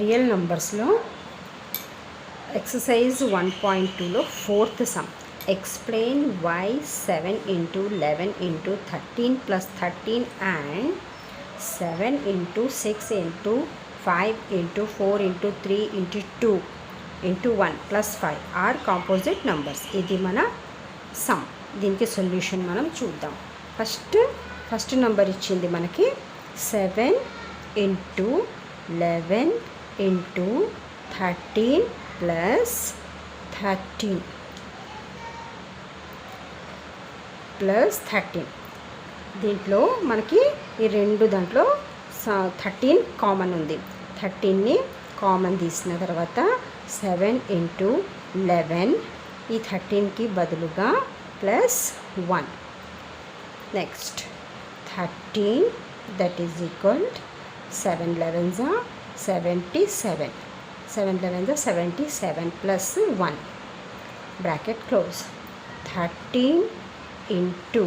Real నంబర్స్లో exercise 1.2లో 4th sum. Explain why 7 into 11 into 13 plus 13 and 7 into 6 into 5 into 4 into 3 into 2 into 1 plus 5 are composite numbers. ఇది మన some. దీనికి solution మనం చూద్దాం. First number ఇచ్చింది మనకి 7 into 11 into 13 plus 13 ప్లస్ 13. దీంట్లో మనకి ఈ రెండు దాంట్లో 13 కామన్ ఉంది. 13ని కామన్ తీసిన తర్వాత 7 into 11 ఈ 13కి బదులుగా plus 1. Next 13 that is equal 7 11s are 77. 7 11s are 77 plus 1 bracket close. 13 into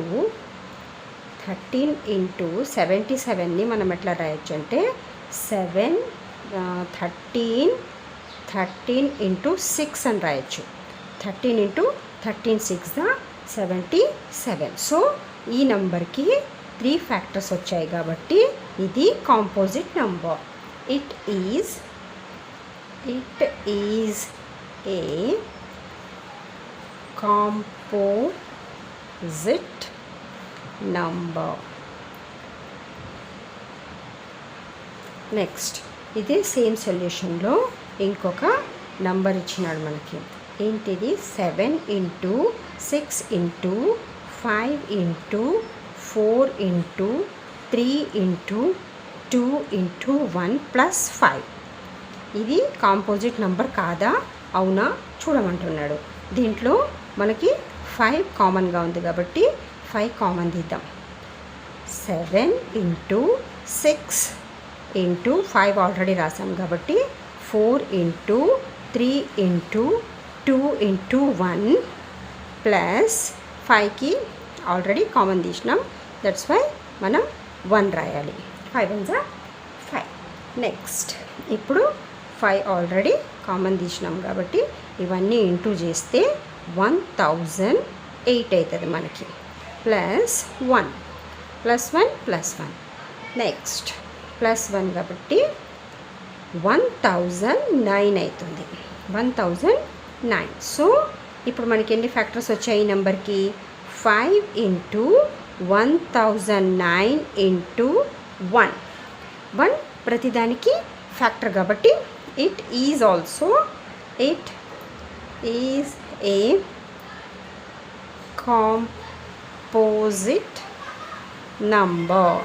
77ని మనం ఎట్లా రాయొచ్చు అంటే 13 into 6 అని రాయొచ్చు. 13 into 13 6 77. సో ఈ నంబర్కి 3 ఫ్యాక్టర్స్ వచ్చాయి కాబట్టి ఇది composite number. It is a composite number. Next ఇదే సేమ్ సొల్యూషన్లో ఇంకొక నంబర్ ఇచ్చినాడు మనకి. ఏంటిది 7 into 6 into 5 into 4 into 3 into 2 into 1 plus 5. ఇది కాంపోజిట్ నంబర్ కాదా అవునా చూడమంటున్నాడు. దీంట్లో మనకి 5 కామన్గా ఉంది కాబట్టి 5 కామన్ తీద్దాం. 7 into 6 into 5 ఆల్రెడీ రాసాం కాబట్టి 4 into 3 into 2 into 1 ప్లస్ 5కి ఆల్రెడీ కామన్ తీసినాం. దట్స్ వై మనం 1 రాయాలి. 5 1s are 5. నెక్స్ట్ ఇప్పుడు 5 ఆల్రెడీ కామన్ తీసినాం కాబట్టి ఇవన్నీ ఇంటూ చేస్తే 1008 అవుతుంది మనకి. Plus 1 plus 1 plus 1. Next plus 1 కాబట్టి 1009 అవుతుంది. 1009. సో ఇప్పుడు మనకి ఎన్ని ఫ్యాక్టర్స్ వచ్చాయి ఈ నెంబర్కి? 5 into 1009 into 1. 1 ప్రతిదానికి ఫ్యాక్టర్ కాబట్టి it is a composite number.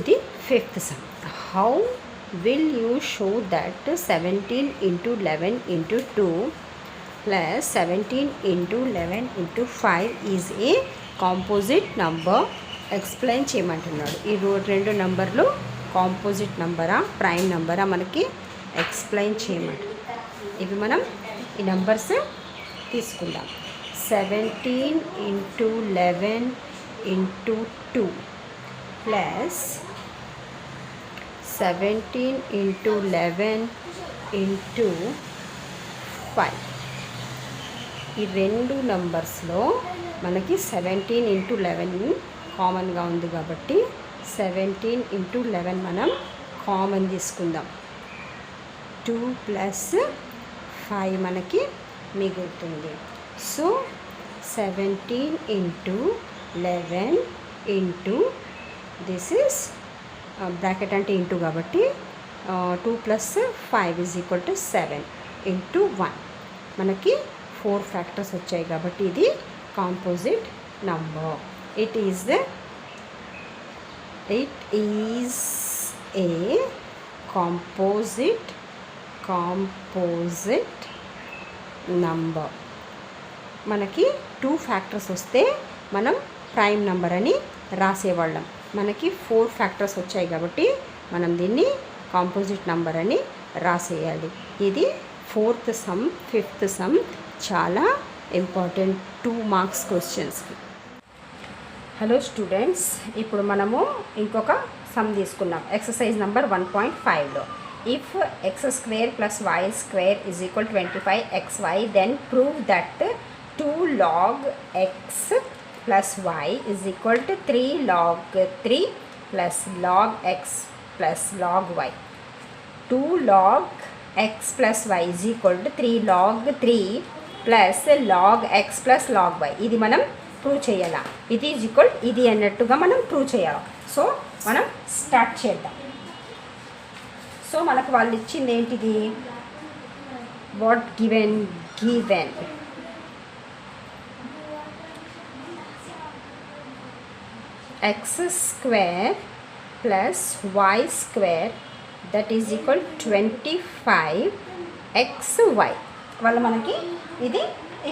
ఇది 5th some. How will you show that 17 into 11 into 2 plus 17 into 11 into 5 is a composite number? Explain చేయమంటున్నాడు. ఈ రెండు నంబర్లు కాంపోజిట్ నంబరా ప్రైమ్ నంబరా మనకి ఎక్స్ప్లెయిన్ చేయమంటున్నాడు. ఇవి మనం ఈ నంబర్స్ తీసుకుందాం. 17 into 11 into 2 plus 17 into 11 into 5. ఈ రెండు నంబర్స్లో మనకి 17 into 11 కామన్గా ఉంది కాబట్టి 17 into 11 మనం కామన్ తీసుకుందాం. 2 ప్లస్ 5 మనకి మిగులుతుంది. So 17 into 11 into this is bracket అంటే ఇంటూ కాబట్టి 2 plus 5 is equal to 7 into 1. మనకి 4 ఫ్యాక్టర్స్ వచ్చాయి కాబట్టి ఇది composite number. It is a composite number. మనకి 2 ఫ్యాక్టర్స్ వస్తే మనం ప్రైమ్ నంబర్ అని రాసేవాళ్ళం. మనకి 4 ఫ్యాక్టర్స్ వచ్చాయి కాబట్టి మనం దీన్ని కాంపోజిట్ నంబర్ అని రాసేయాలి. ఇది 4th సమ్. 5th సమ్ చాలా ఇంపార్టెంట్ 2 మార్క్స్ క్వశ్చన్స్కి. హలో స్టూడెంట్స్, ఇప్పుడు మనము ఇంకొక సమ్ తీసుకున్నాం ఎక్సర్సైజ్ నెంబర్ 1.5లో. If x square plus y square is equal 25xy, then prove that 2 log x plus y is equal to 3 log 3 plus log x plus log y. 2 log x plus y is equal to 3 log 3 plus log x plus log y. ఇది మనం prove చేయాలా, ఇది is equal ఇది అన్నట్టుగా మనం prove చేయాలి. So మనం start చేద్దాం. సో మనకు వాళ్ళు ఇచ్చింది ఏంటిది, what given x square plus y square that is equal 25xy. వాళ్ళు మనకి ఇది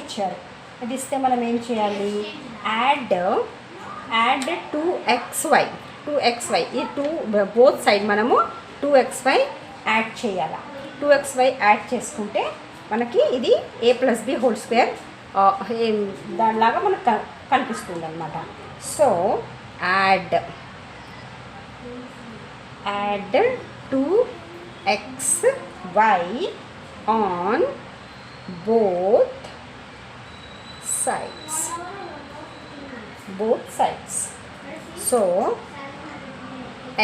ఇచ్చారు. ఇది ఇస్తే మనం ఏం చేయాలి, యాడ్ 2xy ఈ 2 బోత్ సైడ్ మనము 2xy యాడ్ చేయాలి. 2xy యాడ్ చేసుకుంటే మనకి ఇది a+b² దానిలాగా మనకు కనిపిస్తుంది అనమాట. So add 2xy on both sides. So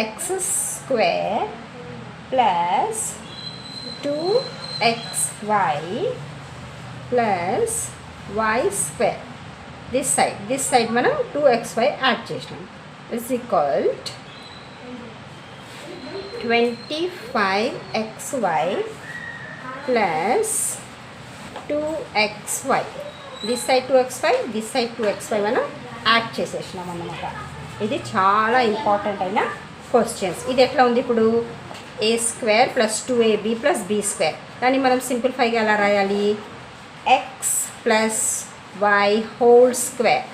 x square plus 2xy plus y square, this side మనం 2xy యాడ్ చేసినాం, is equal to 25xy plus 2xy. This side 2xy, this side 2xy మనం add చేసేసినాం అన్నమాట. ఇది చాలా important అయిన questions. ఇది ఎట్లా ఉంది ఇప్పుడు, a² + 2ab + b². దాన్ని మనం సింప్లిఫైగా ఎలా రాయాలి, x + y whole square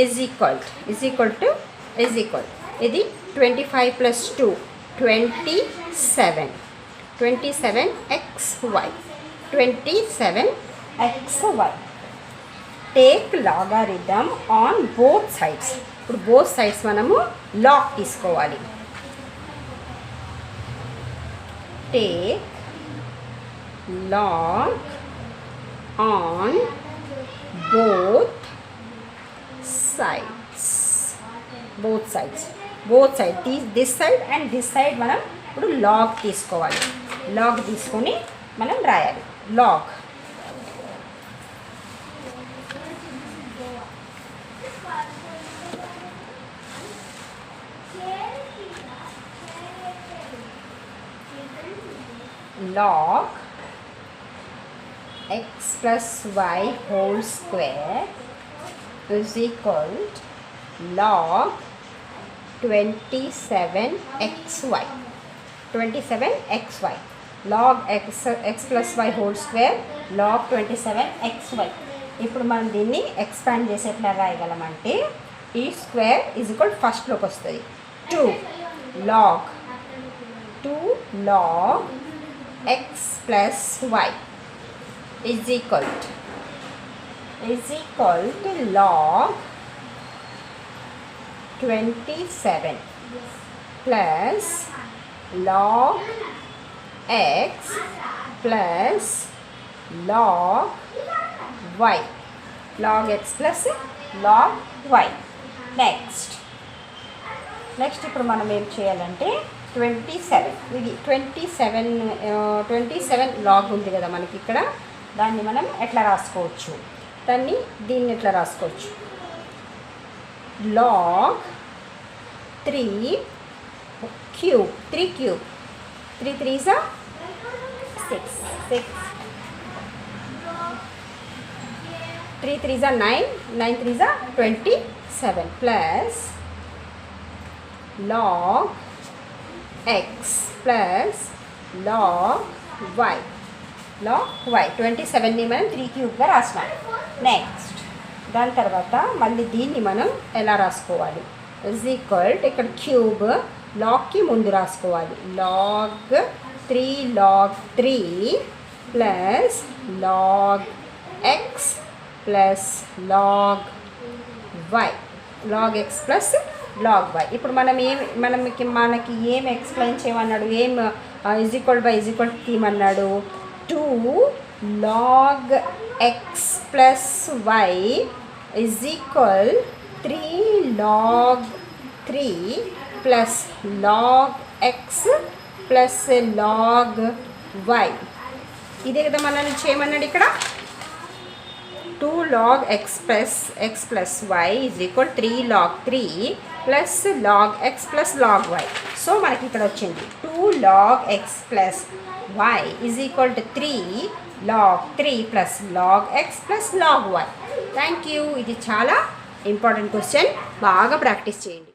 is equal ఇది 25 + 2 27xy. 27xy. Take logarithm on both sides. ఇప్పుడు బోత్ సైడ్స్ మనము లాగ్ తీసుకోవాలి. Take log on both side this side and this side మనం ఇప్పుడు లాగ్ తీసుకోవాలి. లాగ్ తీసుకొని మనం రాయాలి. Log x + y whole square is equal to log 27xy. log x + y whole square log 27xy. ఇప్పుడు మనం దీన్ని ఎక్స్పాండ్ చేసి ఎట్లా రాయగలమంటే, ఈ స్క్వేర్ ఈజ్ ఈక్వల్ ఫస్ట్లోకి వస్తుంది 2 log x + y is equal to log 27 plus log x plus log y. log x plus log y. Next ఇప్పుడు మనం ఏం చేయాలంటే 27 ఇది 27 లాగ్ ఉంది కదా మనకి ఇక్కడ. దాన్ని మనం ఎట్లా రాసుకోవచ్చు, దీన్ని ఎట్లా రాసుకోవచ్చు, log 3 cube 3 3s are 6 3 3s are 9 3s are 27 plus log x plus log y. 27ని మనం 3 క్యూబ్గా రాసినాం. నెక్స్ట్ దాని తర్వాత మళ్ళీ దీన్ని మనం ఎలా రాసుకోవాలి, ఇజ్ ఈక్వల్ టు ఇక్కడ క్యూబ్ లాగ్కి ముందు రాసుకోవాలి. log 3 log 3 plus log x plus log y, log x plus log y. ఇప్పుడు మనకి ఏం ఎక్స్ప్లెయిన్ చేయమన్నాడు, ఏం is equal by is equal తీయమన్నాడు. 2 log x plus y is equal 3 log 3 plus log x plus log y. ఇదే కదా మనల్ని చేయమన్నాడు ఇక్కడ. 2 log x plus y is equal 3 log 3 plus log x plus log y. So మనకి ఇక్కడ వచ్చింది 2 log x plus y is equal to 3 log 3 plus log x plus log y. Thank you. ఇది చాలా ఇంపార్టెంట్ క్వశ్చన్, బాగా practice చేయండి.